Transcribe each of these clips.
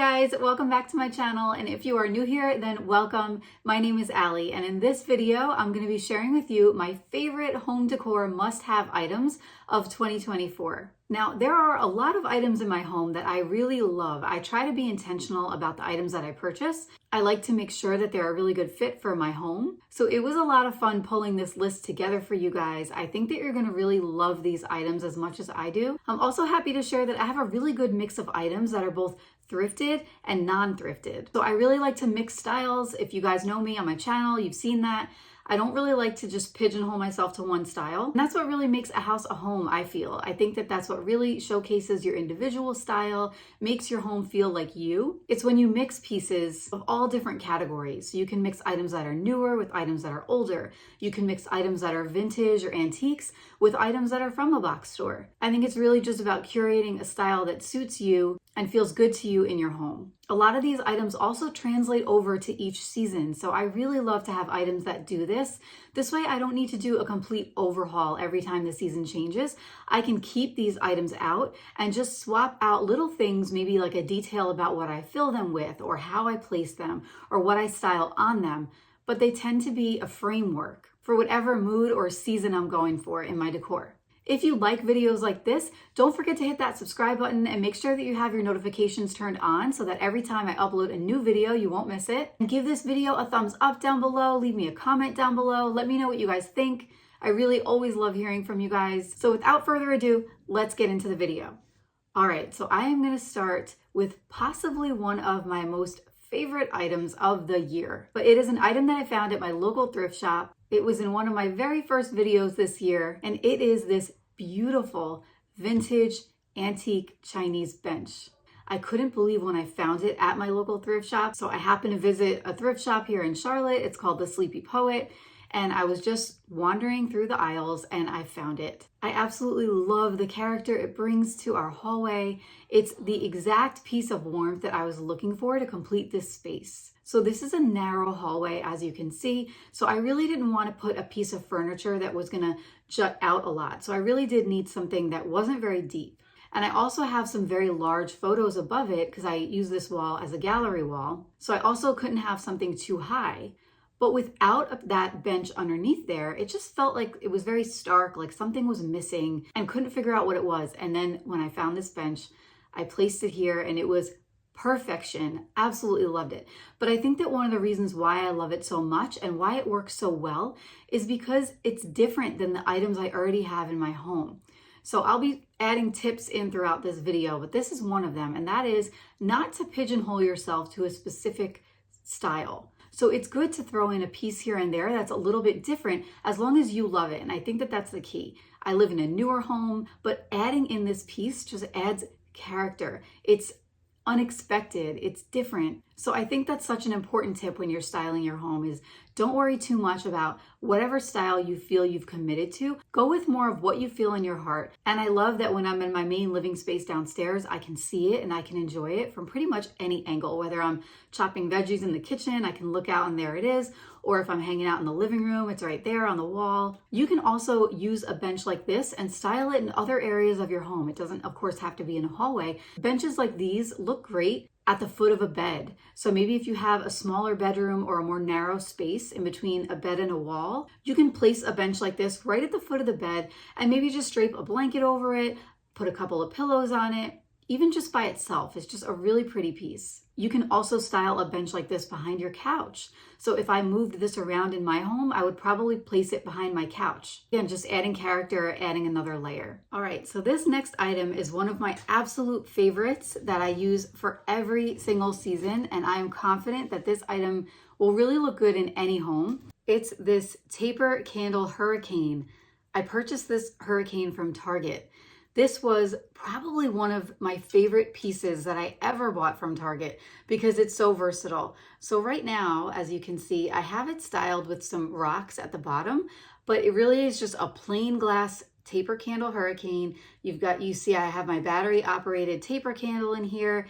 guys, welcome back to my channel, and if you are new here, then welcome. My name is Allie, and in this video, I'm going to be sharing with you my favorite home decor must-have items of 2024. Now, there are a lot of items in my home that I really love. I try to be intentional about the items that I purchase. I like to make sure that they're a really good fit for my home. So it was a lot of fun pulling this list together for you guys. I think that you're going to really love these items as much as I do. I'm also happy to share that I have a really good mix of items that are both thrifted and non-thrifted. So I really like to mix styles. If you guys know me on my channel, you've seen that. I don't really like to just pigeonhole myself to one style. And that's what really makes a house a home, I feel. I think that that's what really showcases your individual style, makes your home feel like you. It's when you mix pieces of all different categories. So you can mix items that are newer with items that are older. You can mix items that are vintage or antiques with items that are from a box store. I think it's really just about curating a style that suits you and feels good to you in your home. A lot of these items also translate over to each season, so I really love to have items that do this. This way I don't need to do a complete overhaul every time the season changes. I can keep these items out and just swap out little things, maybe like a detail about what I fill them with or how I place them or what I style on them, but they tend to be a framework for whatever mood or season I'm going for in my decor. If you like videos like this, don't forget to hit that subscribe button and make sure that you have your notifications turned on so that every time I upload a new video, you won't miss it. And give this video a thumbs up down below, leave me a comment down below, let me know what you guys think. I really always love hearing from you guys. So without further ado, let's get into the video. All right, so I am gonna start with possibly one of my most favorite items of the year, but it is an item that I found at my local thrift shop. It was in one of my very first videos this year, and it is this beautiful vintage antique Chinese bench. I couldn't believe when I found it at my local thrift shop. So I happened to visit a thrift shop here in Charlotte. It's called the Sleepy Poet. And I was just wandering through the aisles and I found it. I absolutely love the character it brings to our hallway. It's the exact piece of warmth that I was looking for to complete this space. So this is a narrow hallway, as you can see. So I really didn't want to put a piece of furniture that was gonna jut out a lot. So I really did need something that wasn't very deep. And I also have some very large photos above it because I use this wall as a gallery wall. So I also couldn't have something too high. But without that bench underneath there, it just felt like it was very stark, like something was missing and couldn't figure out what it was. And then when I found this bench, I placed it here and it was perfection. Absolutely loved it. But I think that one of the reasons why I love it so much and why it works so well is because it's different than the items I already have in my home. So I'll be adding tips in throughout this video, but this is one of them, and that is not to pigeonhole yourself to a specific style. So it's good to throw in a piece here and there that's a little bit different as long as you love it. And I think that that's the key. I live in a newer home, but adding in this piece just adds character. It's unexpected, it's different. So I think that's such an important tip when you're styling your home is don't worry too much about whatever style you feel you've committed to. Go with more of what you feel in your heart. And I love that when I'm in my main living space downstairs, I can see it and I can enjoy it from pretty much any angle. Whether I'm chopping veggies in the kitchen, I can look out and there it is. Or if I'm hanging out in the living room, it's right there on the wall. You can also use a bench like this and style it in other areas of your home. It doesn't, of course, have to be in a hallway. Benches like these look great at the foot of a bed. So maybe if you have a smaller bedroom or a more narrow space in between a bed and a wall, you can place a bench like this right at the foot of the bed and maybe just drape a blanket over it, put a couple of pillows on it, even just by itself. It's just a really pretty piece. You can also style a bench like this behind your couch. So if I moved this around in my home, I would probably place it behind my couch. Again, just adding character, adding another layer. All right, so this next item is one of my absolute favorites that I use for every single season, and I am confident that this item will really look good in any home. It's this taper candle hurricane. I purchased this hurricane from Target. This was probably one of my favorite pieces that I ever bought from Target because it's so versatile. So right now, as you can see, I have it styled with some rocks at the bottom, but it really is just a plain glass taper candle hurricane. You see I have my battery operated taper candle in here.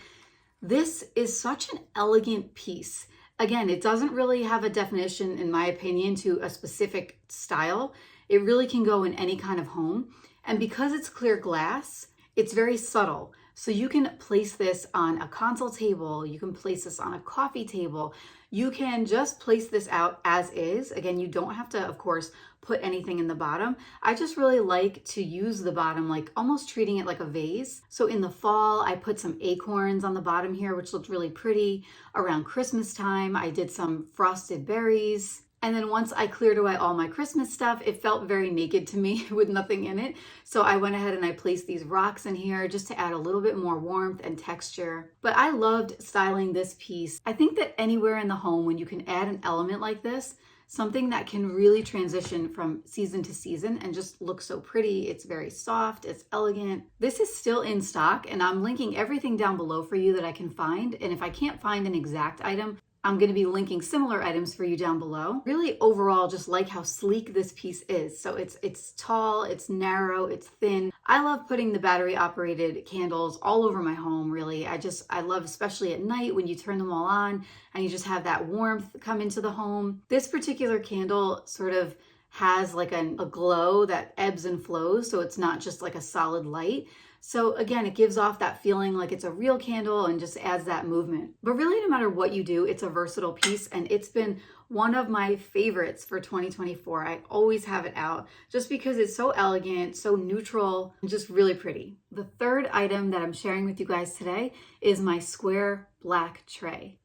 This is such an elegant piece. Again, it doesn't really have a definition, in my opinion, to a specific style. It really can go in any kind of home. And because it's clear glass, it's very subtle. So you can place this on a console table, you can place this on a coffee table, you can just place this out as is. Again, you don't have to, of course, put anything in the bottom. I just really like to use the bottom, like almost treating it like a vase. So in the fall, I put some acorns on the bottom here, which looked really pretty. Around Christmas time, I did some frosted berries. And then once I cleared away all my Christmas stuff, it felt very naked to me with nothing in it. So I went ahead and I placed these rocks in here just to add a little bit more warmth and texture. But I loved styling this piece. I think that anywhere in the home, when you can add an element like this, something that can really transition from season to season and just look so pretty. It's very soft, it's elegant. This is still in stock, and I'm linking everything down below for you that I can find. And if I can't find an exact item, I'm going to be linking similar items for you down below. Really overall, just like how sleek this piece is. So it's tall, it's narrow, it's thin. I love putting the battery operated candles all over my home, really. I love, especially at night when you turn them all on and you just have that warmth come into the home. This particular candle sort of has like a glow that ebbs and flows. So it's not just like a solid light. So again, it gives off that feeling like it's a real candle and just adds that movement. But really, no matter what you do, it's a versatile piece, and it's been one of my favorites for 2024. I always have it out just because it's so elegant, so neutral, and just really pretty. The third item that I'm sharing with you guys today is my square black tray.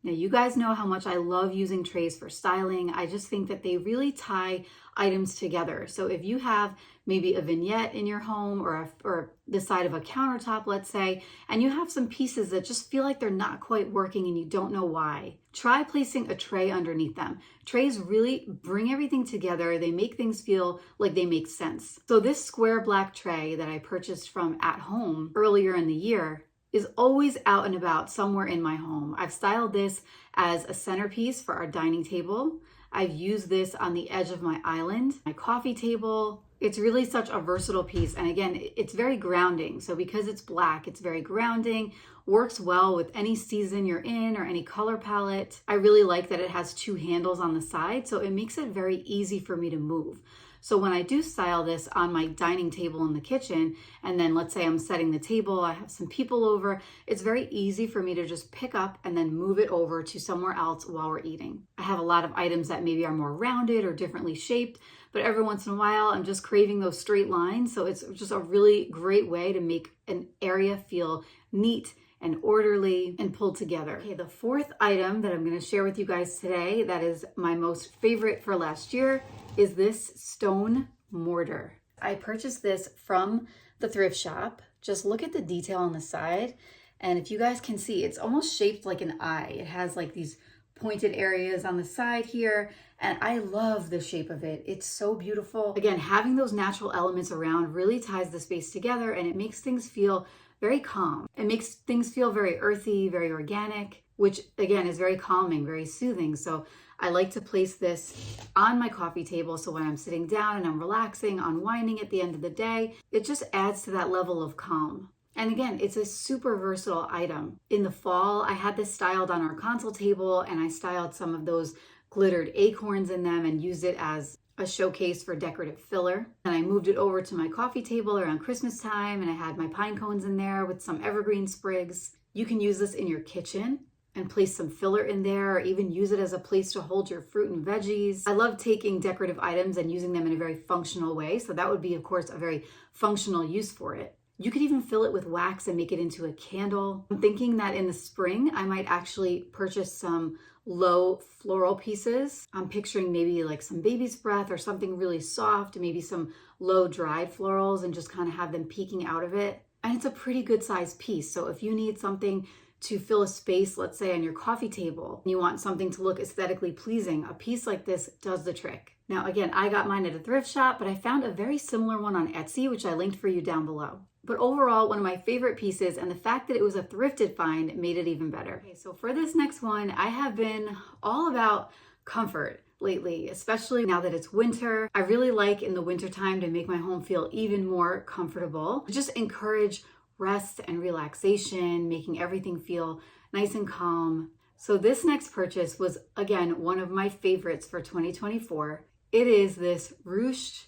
Now, you guys know how much I love using trays for styling. I just think that they really tie items together. So if you have maybe a vignette in your home or the side of a countertop, let's say, and you have some pieces that just feel like they're not quite working and you don't know why, try placing a tray underneath them. Trays really bring everything together. They make things feel like they make sense. So this square black tray that I purchased from At Home earlier in the year is always out and about somewhere in my home. I've styled this as a centerpiece for our dining table. I've used this on the edge of my island, my coffee table. It's really such a versatile piece. And again, it's very grounding. So because it's black, it's very grounding, works well with any season you're in or any color palette. I really like that it has two handles on the side, so it makes it very easy for me to move. So when I do style this on my dining table in the kitchen, and then let's say I'm setting the table, I have some people over, it's very easy for me to just pick up and then move it over to somewhere else while we're eating. I have a lot of items that maybe are more rounded or differently shaped, but every once in a while I'm just craving those straight lines. So it's just a really great way to make an area feel neat and orderly and pulled together. Okay, the fourth item that I'm going to share with you guys today that is my most favorite for last year is this stone mortar. I purchased this from the thrift shop. Just look at the detail on the side, and if you guys can see, it's almost shaped like an eye. It has like these pointed areas on the side here, and I love the shape of it. It's so beautiful. Again, having those natural elements around really ties the space together, and it makes things feel very calm. It makes things feel very earthy, very organic, which again is very calming, very soothing. So I like to place this on my coffee table. So when I'm sitting down and I'm relaxing, unwinding at the end of the day, it just adds to that level of calm. And again, it's a super versatile item. In the fall, I had this styled on our console table, and I styled some of those glittered acorns in them and used it as a showcase for decorative filler. And I moved it over to my coffee table around Christmas time, and I had my pine cones in there with some evergreen sprigs. You can use this in your kitchen and place some filler in there, or even use it as a place to hold your fruit and veggies. I love taking decorative items and using them in a very functional way. So that would be, of course, a very functional use for it. You could even fill it with wax and make it into a candle. I'm thinking that in the spring, I might actually purchase some low floral pieces. I'm picturing maybe like some baby's breath or something really soft, maybe some low dried florals, and just kind of have them peeking out of it. And it's a pretty good sized piece. So if you need something to fill a space, let's say on your coffee table, and you want something to look aesthetically pleasing, a piece like this does the trick. Now, again, I got mine at a thrift shop, but I found a very similar one on Etsy, which I linked for you down below. But overall, one of my favorite pieces, and the fact that it was a thrifted find made it even better. Okay, so for this next one, I have been all about comfort lately, especially now that it's winter. I really like in the wintertime to make my home feel even more comfortable. Just encourage rest and relaxation, making everything feel nice and calm. So this next purchase was, again, one of my favorites for 2024. It is this ruched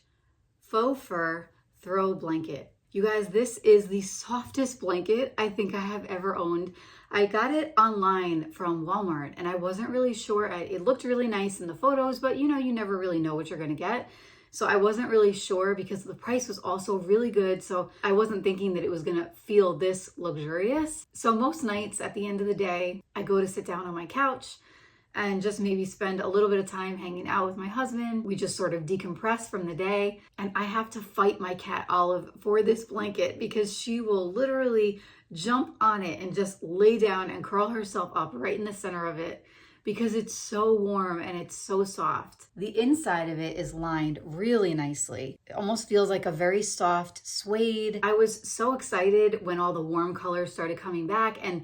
faux fur throw blanket. You guys, this is the softest blanket I think I have ever owned. I got it online from Walmart and I wasn't really sure. It looked really nice in the photos, but you know, you never really know what you're gonna get. So I wasn't really sure because the price was also really good. So I wasn't thinking that it was gonna feel this luxurious. So most nights at the end of the day, I go to sit down on my couch and just maybe spend a little bit of time hanging out with my husband. We just sort of decompress from the day. And I have to fight my cat Olive for this blanket because she will literally jump on it and just lay down and curl herself up right in the center of it because it's so warm and it's so soft. The inside of it is lined really nicely. It almost feels like a very soft suede. I was so excited when all the warm colors started coming back, and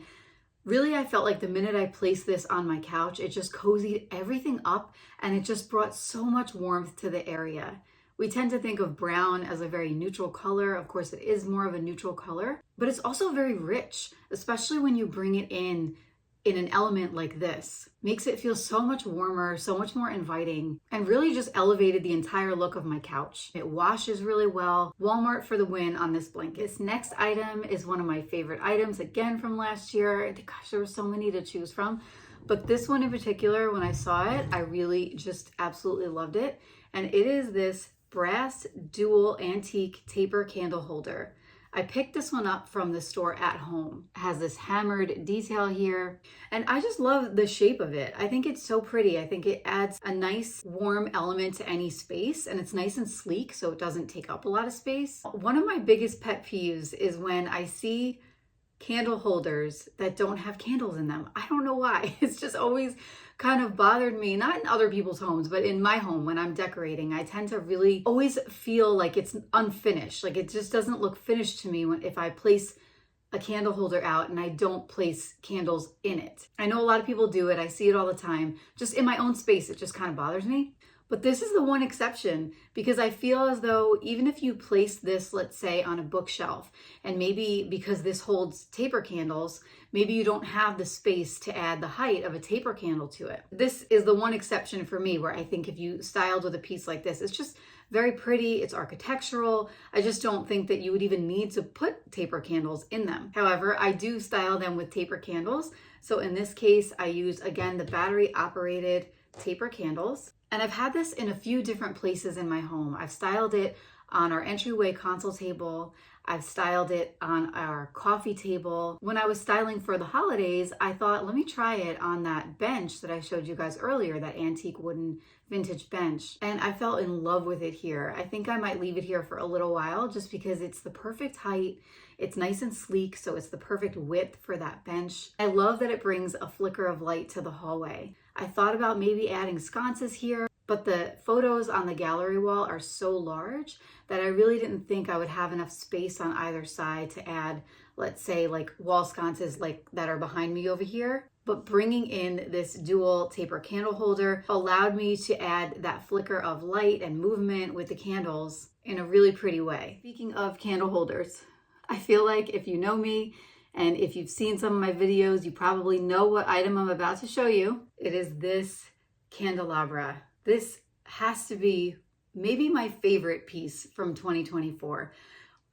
really, I felt like the minute I placed this on my couch, it just cozied everything up and it just brought so much warmth to the area. We tend to think of brown as a very neutral color. Of course, it is more of a neutral color, but it's also very rich, especially when you bring it in an element like this. Makes it feel so much warmer, so much more inviting, and really just elevated the entire look of my couch. It washes really well. Walmart for the win on this blanket. This next item is one of my favorite items, again from last year. Gosh, there were so many to choose from, but this one in particular, when I saw it, I really just absolutely loved it. And it is this brass dual antique taper candle holder. I picked this one up from the store At Home. It has this hammered detail here, and I just love the shape of it. I think it's so pretty. I think it adds a nice warm element to any space, and it's nice and sleek, so it doesn't take up a lot of space. One of my biggest pet peeves is when I see candle holders that don't have candles in them. I don't know why. It's just always kind of bothered me, not in other people's homes, but in my home when I'm decorating. I tend to really always feel like it's unfinished. Like it just doesn't look finished to me if I place a candle holder out and I don't place candles in it. I know a lot of people do it. I see it all the time. Just in my own space, it just kind of bothers me. But this is the one exception because I feel as though even if you place this, let's say, on a bookshelf, and maybe because this holds taper candles, maybe you don't have the space to add the height of a taper candle to it. This is the one exception for me where I think if you styled with a piece like this, it's just very pretty, it's architectural. I just don't think that you would even need to put taper candles in them. However, I do style them with taper candles. So in this case, I use, again, the battery operated taper candles. And I've had this in a few different places in my home. I've styled it on our entryway console table. I've styled it on our coffee table. When I was styling for the holidays, I thought, let me try it on that bench that I showed you guys earlier, that antique wooden vintage bench. And I fell in love with it here. I think I might leave it here for a little while just because it's the perfect height. It's nice and sleek, so it's the perfect width for that bench. I love that it brings a flicker of light to the hallway. I thought about maybe adding sconces here, but the photos on the gallery wall are so large that I really didn't think I would have enough space on either side to add, let's say, like wall sconces like that are behind me over here. But bringing in this dual taper candle holder allowed me to add that flicker of light and movement with the candles in a really pretty way. Speaking of candle holders, I feel like if you know me, and if you've seen some of my videos, you probably know what item I'm about to show you. It is this candelabra. This has to be maybe my favorite piece from 2024.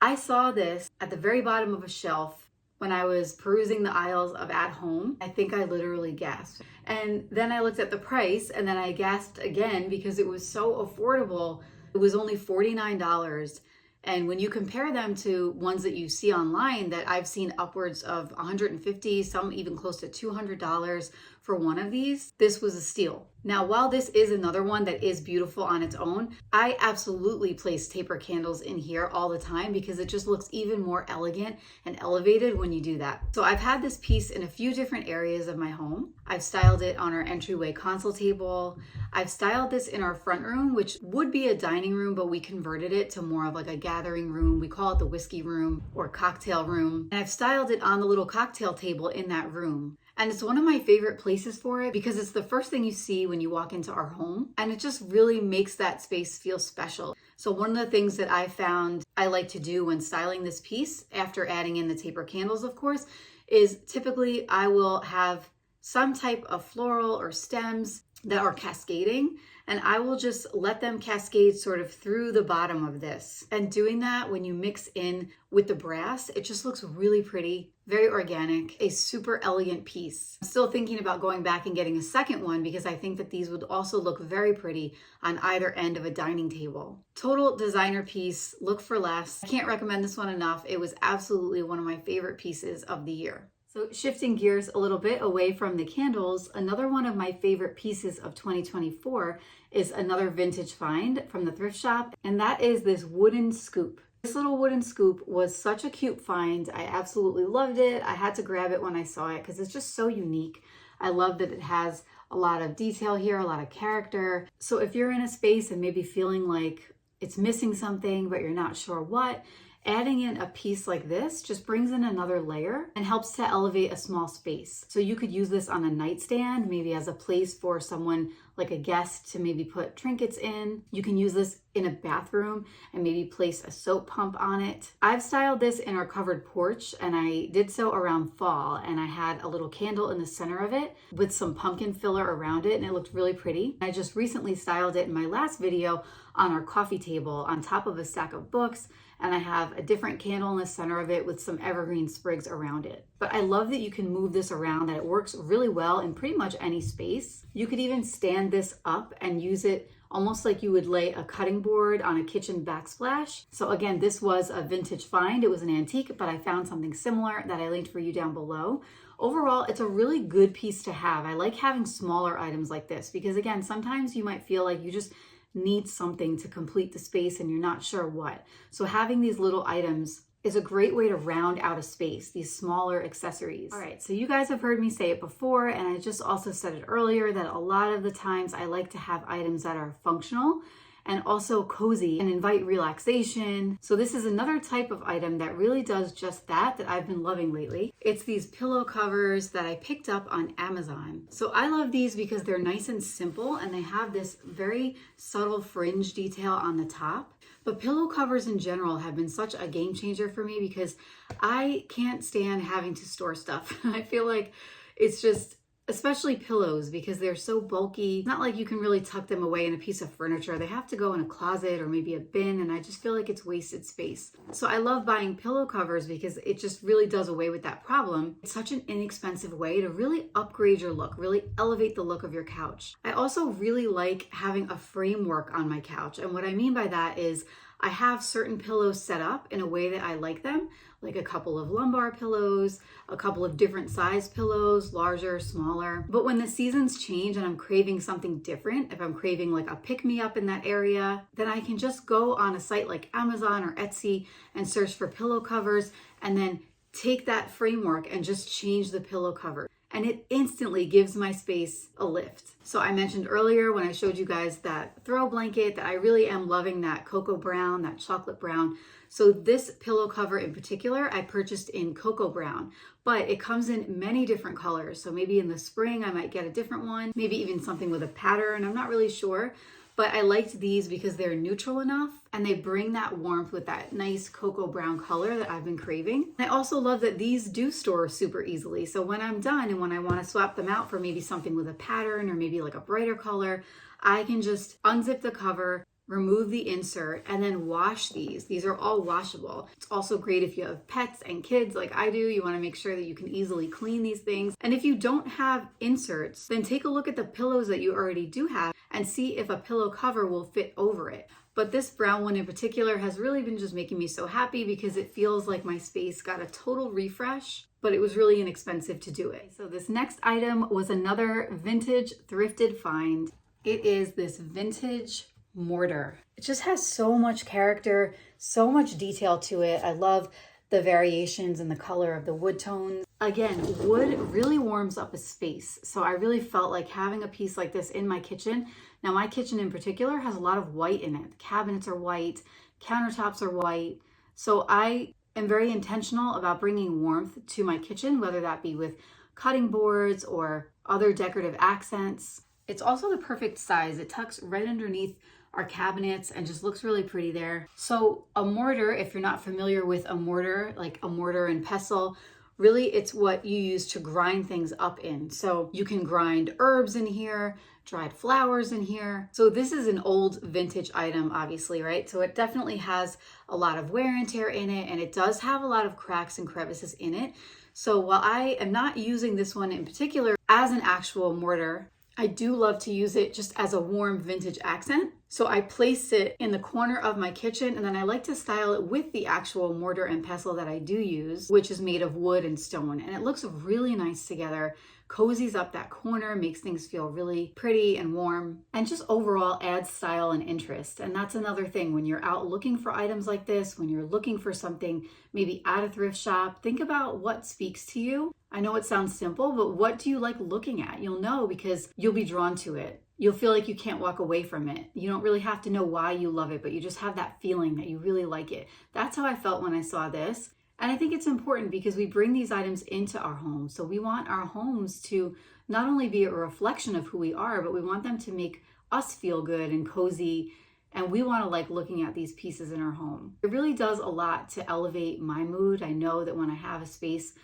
I saw this at the very bottom of a shelf when I was perusing the aisles of At Home. I think I literally gasped. And then I looked at the price and then I gasped again because it was so affordable. It was only $49. And when you compare them to ones that you see online that I've seen upwards of $150, some even close to $200 for one of these, this was a steal. Now, while this is another one that is beautiful on its own, I absolutely place taper candles in here all the time because it just looks even more elegant and elevated when you do that. So I've had this piece in a few different areas of my home. I've styled it on our entryway console table. I've styled this in our front room, which would be a dining room, but we converted it to more of like a gathering room. We call it the whiskey room or cocktail room. And I've styled it on the little cocktail table in that room. And it's one of my favorite places for it because it's the first thing you see when you walk into our home. And it just really makes that space feel special. So one of the things that I found I like to do when styling this piece, after adding in the taper candles, of course, is typically I will have some type of floral or stems that are cascading, and I will just let them cascade sort of through the bottom of this. And doing that, when you mix in with the brass, it just looks really pretty, very organic, a super elegant piece. I'm still thinking about going back and getting a second one because I think that these would also look very pretty on either end of a dining table. Total designer piece, look for less. I can't recommend this one enough. It was absolutely one of my favorite pieces of the year. So shifting gears a little bit away from the candles, another one of my favorite pieces of 2024 is another vintage find from the thrift shop, and that is this wooden scoop. This little wooden scoop was such a cute find. I absolutely loved it. I had to grab it when I saw it because it's just so unique. I love that it has a lot of detail here, a lot of character. So if you're in a space and maybe feeling like it's missing something, but you're not sure what, adding in a piece like this just brings in another layer and helps to elevate a small space. So you could use this on a nightstand, maybe as a place for someone like a guest to maybe put trinkets in. You can use this in a bathroom and maybe place a soap pump on it. I've styled this in our covered porch, and I did so around fall, and I had a little candle in the center of it with some pumpkin filler around it, and it looked really pretty. I just recently styled it in my last video on our coffee table on top of a stack of books, and I have a different candle in the center of it with some evergreen sprigs around it. But I love that you can move this around, that it works really well in pretty much any space. You could even stand this up and use it almost like you would lay a cutting board on a kitchen backsplash. So again, this was a vintage find. It was an antique, but I found something similar that I linked for you down below. Overall, it's a really good piece to have. I like having smaller items like this because again, sometimes you might feel like you just need something to complete the space and you're not sure what. So having these little items is a great way to round out a space, these smaller accessories. All right, so you guys have heard me say it before, and I just also said it earlier that a lot of the times I like to have items that are functional and also cozy and invite relaxation. So this is another type of item that really does just that I've been loving lately. It's these pillow covers that I picked up on Amazon. So I love these because they're nice and simple and they have this very subtle fringe detail on the top. But pillow covers in general have been such a game changer for me because I can't stand having to store stuff. I feel like it's just, especially pillows, because they're so bulky. It's not like you can really tuck them away in a piece of furniture. They have to go in a closet or maybe a bin, and I just feel like it's wasted space. So I love buying pillow covers because it just really does away with that problem. It's such an inexpensive way to really upgrade your look, really elevate the look of your couch. I also really like having a framework on my couch, and what I mean by that is I have certain pillows set up in a way that I like them, like a couple of lumbar pillows, a couple of different size pillows, larger, smaller. But when the seasons change and I'm craving something different, if I'm craving like a pick-me-up in that area, then I can just go on a site like Amazon or Etsy and search for pillow covers and then take that framework and just change the pillow cover. And it instantly gives my space a lift. So I mentioned earlier when I showed you guys that throw blanket that I really am loving that cocoa brown, that chocolate brown. So this pillow cover in particular, I purchased in cocoa brown, but it comes in many different colors. So maybe in the spring, I might get a different one, maybe even something with a pattern. I'm not really sure. But I liked these because they're neutral enough and they bring that warmth with that nice cocoa brown color that I've been craving. I also love that these do store super easily. So when I'm done and when I want to swap them out for maybe something with a pattern or maybe like a brighter color, I can just unzip the cover, remove the insert, and then wash these. These are all washable. It's also great if you have pets and kids like I do. You want to make sure that you can easily clean these things. And if you don't have inserts, then take a look at the pillows that you already do have and see if a pillow cover will fit over it. But this brown one in particular has really been just making me so happy because it feels like my space got a total refresh, but it was really inexpensive to do it. So this next item was another vintage thrifted find. It is this vintage mortar. It just has so much character, so much detail to it. I love the variations in the color of the wood tones. Again, wood really warms up a space. So I really felt like having a piece like this in my kitchen. Now my kitchen in particular has a lot of white in it. The cabinets are white, countertops are white. So I am very intentional about bringing warmth to my kitchen, whether that be with cutting boards or other decorative accents. It's also the perfect size. It tucks right underneath our cabinets and just looks really pretty there. So a mortar, if you're not familiar with a mortar, like a mortar and pestle, Really, it's what you use to grind things up in. So you can grind herbs in here, dried flowers in here. So this is an old vintage item, obviously, right? So it definitely has a lot of wear and tear in it, and it does have a lot of cracks and crevices in it. So while I am not using this one in particular as an actual mortar, I do love to use it just as a warm vintage accent. So I place it in the corner of my kitchen, and then I like to style it with the actual mortar and pestle that I do use, which is made of wood and stone. And it looks really nice together, cozies up that corner, makes things feel really pretty and warm, and just overall adds style and interest. And that's another thing when you're out looking for items like this, when you're looking for something maybe at a thrift shop, think about what speaks to you. I know it sounds simple, but what do you like looking at? You'll know because you'll be drawn to it. You'll feel like you can't walk away from it. You don't really have to know why you love it, but you just have that feeling that you really like it. That's how I felt when I saw this. And I think it's important because we bring these items into our homes. So we want our homes to not only be a reflection of who we are, but we want them to make us feel good and cozy. And we want to like looking at these pieces in our home. It really does a lot to elevate my mood. I know that when I have a space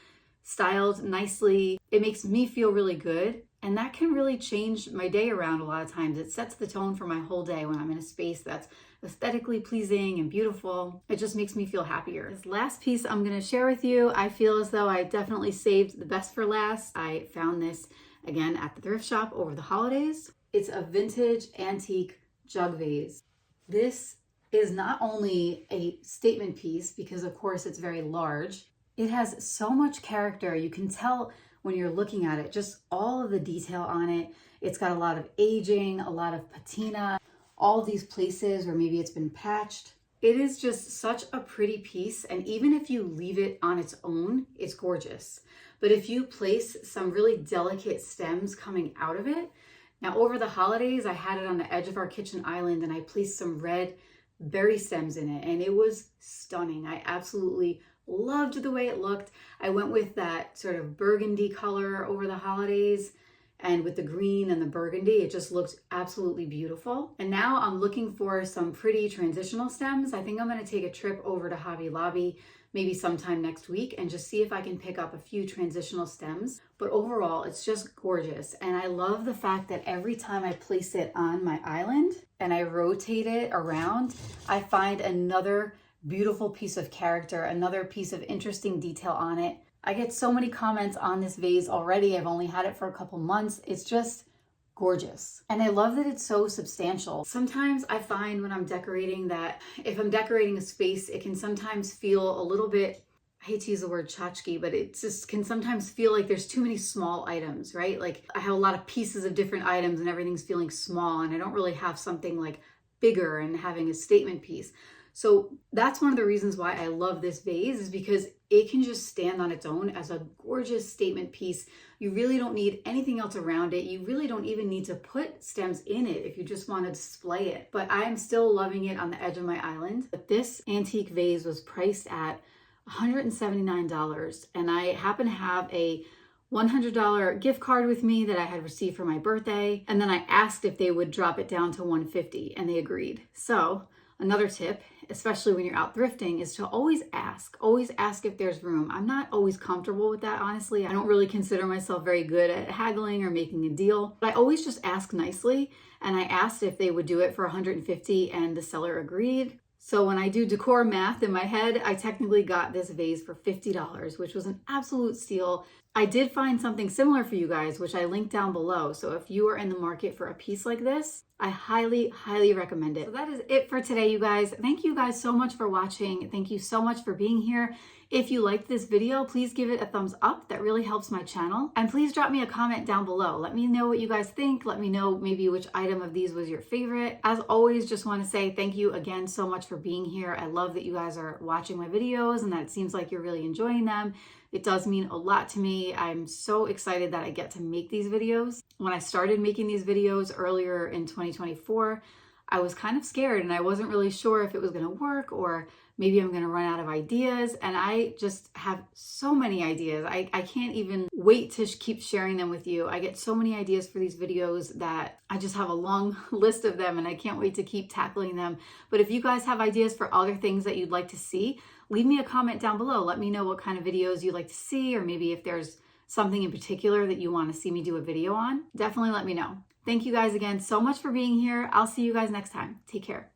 styled nicely, it makes me feel really good. And that can really change my day around a lot of times. It sets the tone for my whole day when I'm in a space that's aesthetically pleasing and beautiful. It just makes me feel happier. This last piece I'm going to share with you, I feel as though I definitely saved the best for last. I found this again at the thrift shop over the holidays. It's a vintage antique jug vase. This is not only a statement piece because of course it's very large. It has so much character. You can tell when you're looking at it, just all of the detail on it. It's got a lot of aging, a lot of patina, all these places where maybe it's been patched. It is just such a pretty piece. And even if you leave it on its own, it's gorgeous. But if you place some really delicate stems coming out of it, now over the holidays, I had it on the edge of our kitchen island and I placed some red berry stems in it and it was stunning. I absolutely loved the way it looked. I went with that sort of burgundy color over the holidays and with the green and the burgundy, it just looked absolutely beautiful. And now I'm looking for some pretty transitional stems. I think I'm going to take a trip over to Hobby Lobby maybe sometime next week and just see if I can pick up a few transitional stems. But overall, it's just gorgeous. And I love the fact that every time I place it on my island and I rotate it around, I find another beautiful piece of character, another piece of interesting detail on it. I get so many comments on this vase already. I've only had it for a couple months. It's just gorgeous. And I love that it's so substantial. Sometimes I find when I'm decorating that if I'm decorating a space, it can sometimes feel a little bit, I hate to use the word tchotchke, but it just can sometimes feel like there's too many small items, right? Like I have a lot of pieces of different items and everything's feeling small and I don't really have something like bigger and having a statement piece. So that's one of the reasons why I love this vase is because it can just stand on its own as a gorgeous statement piece. You really don't need anything else around it. You really don't even need to put stems in it if you just want to display it. But I'm still loving it on the edge of my island. But this antique vase was priced at $179 and I happen to have a $100 gift card with me that I had received for my birthday. And then I asked if they would drop it down to $150 and they agreed. So another tip, especially when you're out thrifting, is to always ask if there's room. I'm not always comfortable with that, honestly. I don't really consider myself very good at haggling or making a deal, but I always just ask nicely. And I asked if they would do it for $150 and the seller agreed. So when I do decor math in my head, I technically got this vase for $50, which was an absolute steal. I did find something similar for you guys, which I linked down below. So if you are in the market for a piece like this, I highly, highly recommend it. So that is it for today, you guys. Thank you guys so much for watching. Thank you so much for being here. If you liked this video, please give it a thumbs up. That really helps my channel. And please drop me a comment down below. Let me know what you guys think. Let me know maybe which item of these was your favorite. As always, just want to say thank you again so much for being here. I love that you guys are watching my videos and that it seems like you're really enjoying them. It does mean a lot to me. I'm so excited that I get to make these videos. When I started making these videos earlier in 2024, I was kind of scared and I wasn't really sure if it was going to work or maybe I'm going to run out of ideas. And I just have so many ideas. I can't even wait to keep sharing them with you. I get so many ideas for these videos that I just have a long list of them and I can't wait to keep tackling them. But if you guys have ideas for other things that you'd like to see, leave me a comment down below. Let me know what kind of videos you'd like to see, or maybe if there's something in particular that you want to see me do a video on. Definitely let me know. Thank you guys again so much for being here. I'll see you guys next time. Take care.